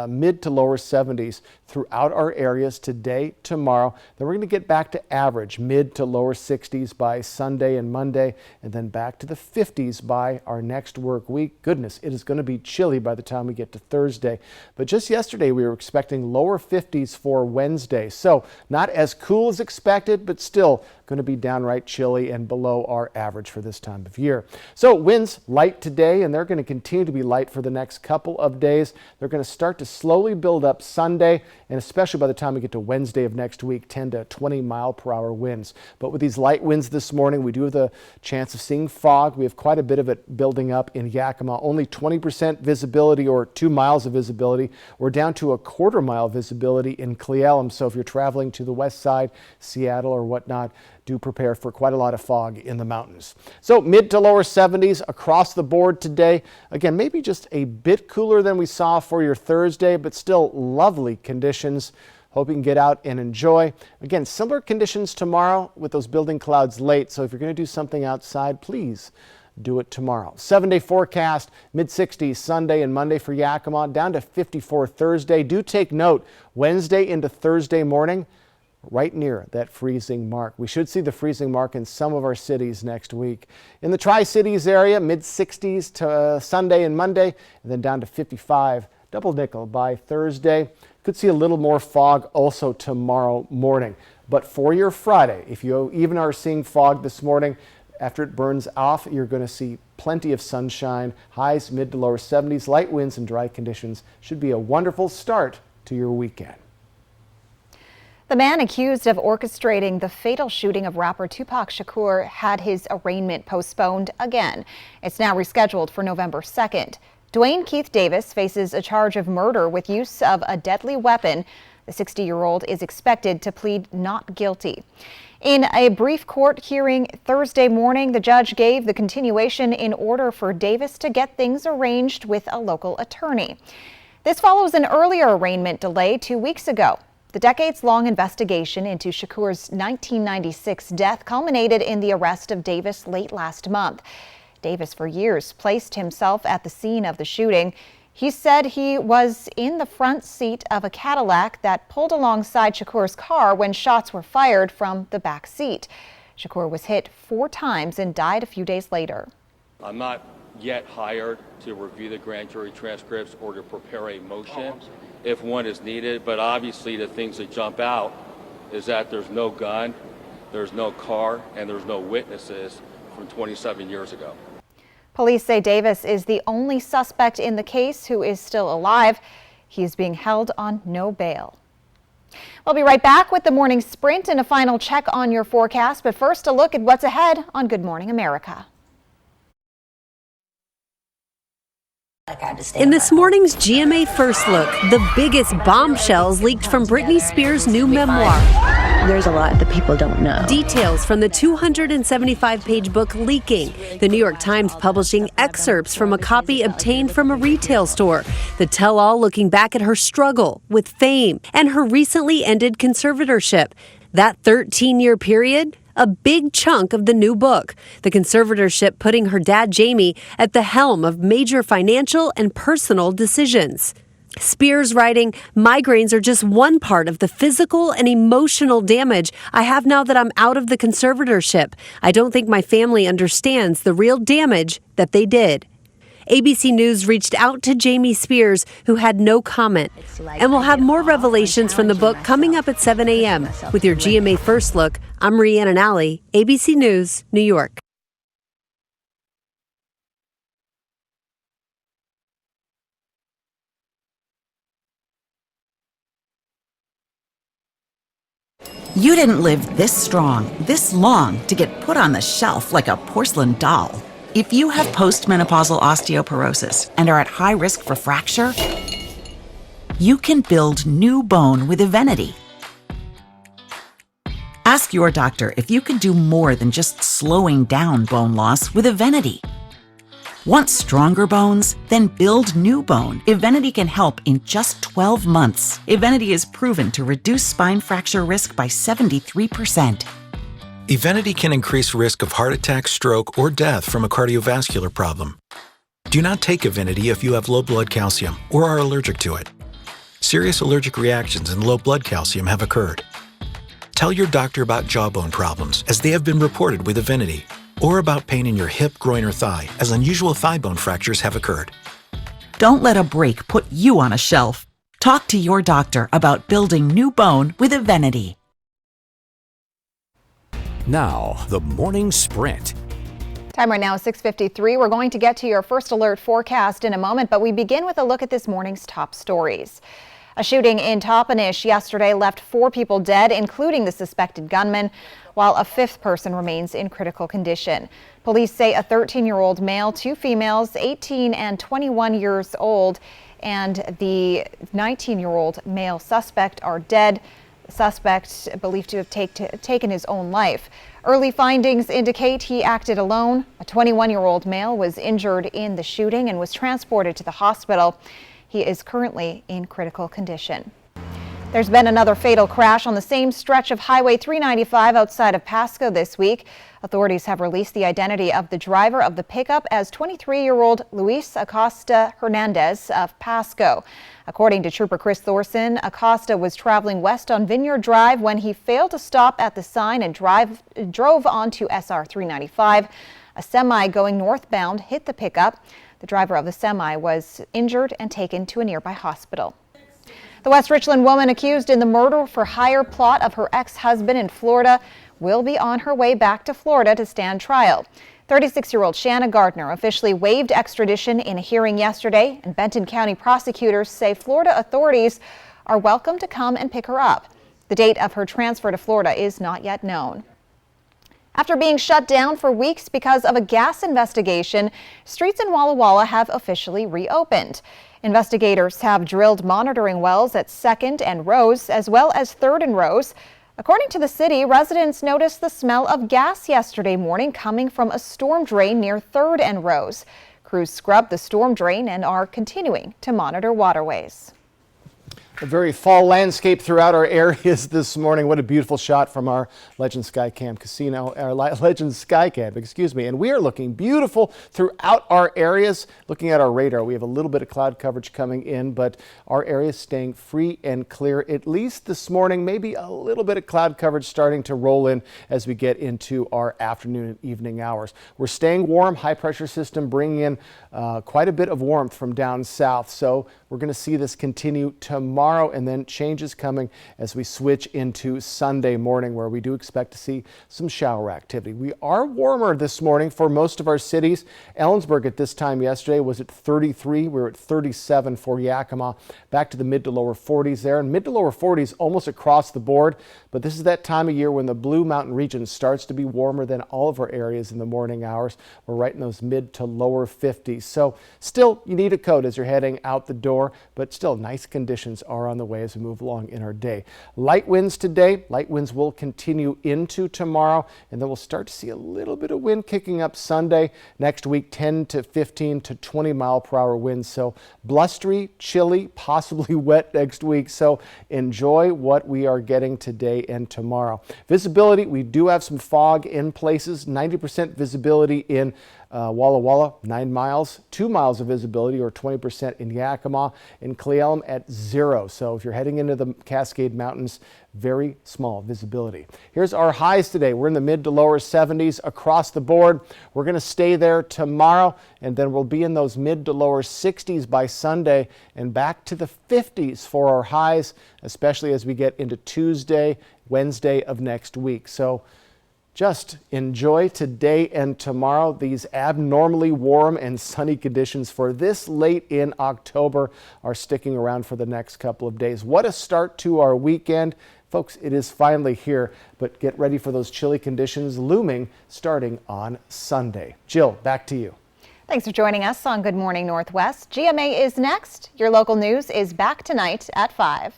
mid to lower 70s throughout our areas today, tomorrow. Then we're going to get back to average, mid to lower 60s by Sunday and Monday, and then back to the 50s by our next work week. Goodness, it is going to be chilly by the time we get to Thursday. But just yesterday, we were expecting lower 50s for Wednesday. So not as cool as expected, but still going to be downright chilly and below our average for this time of year. So winds light today, and they're going to continue to be light for the next couple of days. They're going to start to slowly build up Sunday, and especially by the time we get to Wednesday of next week, 10 to 20 mile per hour winds. But with these light winds this morning, we do have the chance of seeing fog. We have quite a bit of it building up in Yakima. Only 20% visibility, or 2 miles of visibility. We're down to a quarter mile visibility in Cle Elum. So if you're traveling to the west side, Seattle or whatnot, do prepare for quite a lot of fog in the mountains. So mid to lower 70s across the board today. Again, maybe just a bit cooler than we saw for your Thursday, but still lovely conditions. Hope you can get out and enjoy. Again, similar conditions tomorrow with those building clouds late. So if you're going to do something outside, please do it tomorrow. 7-day forecast, mid-60s Sunday and Monday for Yakima, down to 54 Thursday. Do take note, Wednesday into Thursday morning, right near that freezing mark. We should see the freezing mark in some of our cities next week. In the Tri-Cities area, mid-60s to Sunday and Monday, and then down to 55, double nickel by Thursday. Could see a little more fog also tomorrow morning. But for your Friday, if you even are seeing fog this morning, after it burns off, you're going to see plenty of sunshine, highs mid to lower 70s, light winds and dry conditions. Should be a wonderful start to your weekend. The man accused of orchestrating the fatal shooting of rapper Tupac Shakur had his arraignment postponed again. It's now rescheduled for November 2nd. Dwayne Keith Davis faces a charge of murder with use of a deadly weapon. The 60-year-old is expected to plead not guilty. In a brief court hearing Thursday morning, the judge gave the continuation in order for Davis to get things arranged with a local attorney. This follows an earlier arraignment delay 2 weeks ago. The decades-long investigation into Shakur's 1996 death culminated in the arrest of Davis late last month. Davis, for years, placed himself at the scene of the shooting. He said he was in the front seat of a Cadillac that pulled alongside Shakur's car when shots were fired from the back seat. Shakur was hit 4 times and died a few days later. I'm not yet hired to review the grand jury transcripts or to prepare a motion if one is needed, but obviously the things that jump out is that there's no gun, there's no car, and there's no witnesses from 27 years ago. Police say Davis is the only suspect in the case who is still alive. He is being held on no bail. We'll be right back with the morning sprint and a final check on your forecast, but first a look at what's ahead on Good Morning America. In this morning's GMA First Look, the biggest bombshells leaked from Britney Spears' new memoir. There's a lot that people don't know. Details from the 275-page book leaking. The New York Times publishing excerpts from a copy obtained from a retail store. The tell-all looking back at her struggle with fame and her recently ended conservatorship. That 13-year period, a big chunk of the new book. The conservatorship putting her dad, Jamie, at the helm of major financial and personal decisions. Spears writing, migraines are just one part of the physical and emotional damage I have now that I'm out of the conservatorship. I don't think my family understands the real damage that they did. ABC News reached out to Jamie Spears, who had no comment. And we'll have more revelations from the book coming up at 7 a.m. With your GMA First Look, I'm Rhiannon Alley, ABC News, New York. You didn't live this strong, this long, to get put on the shelf like a porcelain doll. If you have postmenopausal osteoporosis and are at high risk for fracture, you can build new bone with Evenity. Ask your doctor if you can do more than just slowing down bone loss with Evenity. Want stronger bones? Then build new bone. Evenity can help in just 12 months. Evenity is proven to reduce spine fracture risk by 73%. Evenity can increase risk of heart attack, stroke, or death from a cardiovascular problem. Do not take Evenity if you have low blood calcium or are allergic to it. serious allergic reactions and low blood calcium have occurred. Tell your doctor about jawbone problems, as they have been reported with Evenity, or about pain in your hip, groin, or thigh, as unusual thigh bone fractures have occurred. Don't let a break put you on a shelf. Talk to your doctor about building new bone with Evenity. Now, the morning sprint. Time right now is 6:53. We're going to get to your first alert forecast in a moment, but we begin with a look at this morning's top stories. A shooting in Toppenish yesterday left 4 people dead, including the suspected gunman, while a 5th person remains in critical condition. Police say a 13-year-old male, 2 females, 18 and 21 years old, and the 19-year-old male suspect are dead. The suspect believed to have taken his own life. Early findings indicate he acted alone. A 21-year-old male was injured in the shooting and was transported to the hospital. He is currently in critical condition. There's been another fatal crash on the same stretch of Highway 395 outside of Pasco this week. Authorities have released the identity of the driver of the pickup as 23-year-old Luis Acosta Hernandez of Pasco. According to Trooper Chris Thorson, Acosta was traveling west on Vineyard Drive when he failed to stop at the sign and drove onto SR 395. A semi going northbound hit the pickup. The driver of the semi was injured and taken to a nearby hospital. The West Richland woman accused in the murder-for-hire plot of her ex-husband in Florida will be on her way back to Florida to stand trial. 36-year-old Shanna Gardner officially waived extradition in a hearing yesterday, and Benton County prosecutors say Florida authorities are welcome to come and pick her up. The date of her transfer to Florida is not yet known. After being shut down for weeks because of a gas investigation, streets in Walla Walla have officially reopened. Investigators have drilled monitoring wells at 2nd and Rose, as well as 3rd and Rose. According to the city, residents noticed the smell of gas yesterday morning coming from a storm drain near 3rd and Rose. Crews scrubbed the storm drain and are continuing to monitor waterways. A very fall landscape throughout our areas this morning. What a beautiful shot from our Legend Skycam casino, our Legend Skycam, excuse me. And we are looking beautiful throughout our areas. Looking at our radar, we have a little bit of cloud coverage coming in, but our area is staying free and clear, at least this morning. Maybe a little bit of cloud coverage starting to roll in as we get into our afternoon and evening hours. We're staying warm. High pressure system bringing in quite a bit of warmth from down south. So we're going to see this continue tomorrow, and then changes coming as we switch into Sunday morning, where we do expect to see some shower activity. We are warmer this morning for most of our cities. Ellensburg at this time yesterday was at 33. We were at 37 for Yakima. Back to the mid to lower 40s there, and mid to lower 40s almost across the board. But this is that time of year when the Blue Mountain region starts to be warmer than all of our areas in the morning hours. We're right in those mid to lower 50s. So still, you need a coat as you're heading out the door, but still nice conditions are on the way as we move along in our day. Light winds today. Light winds will continue into tomorrow, and then we'll start to see a little bit of wind kicking up Sunday. Next week, 10 to 15 to 20 mile per hour winds. So blustery, chilly, possibly wet next week. So enjoy what we are getting today and tomorrow. Visibility, we do have some fog in places. 90% visibility in Walla Walla, 9 miles, 2 miles of visibility, or 20% in Yakima, and Cle Elum at 0. So if you're heading into the Cascade Mountains, very small visibility. Here's our highs today. We're in the mid to lower 70s across the board. We're going to stay there tomorrow, and then we'll be in those mid to lower 60s by Sunday and back to the 50s for our highs, especially as we get into Tuesday, Wednesday of next week. So just enjoy today and tomorrow. These abnormally warm and sunny conditions for this late in October are sticking around for the next couple of days. What a start to our weekend. Folks, it is finally here, but get ready for those chilly conditions looming starting on Sunday. Jill, back to you. Thanks for joining us on Good Morning Northwest. GMA is next. Your local news is back tonight at 5.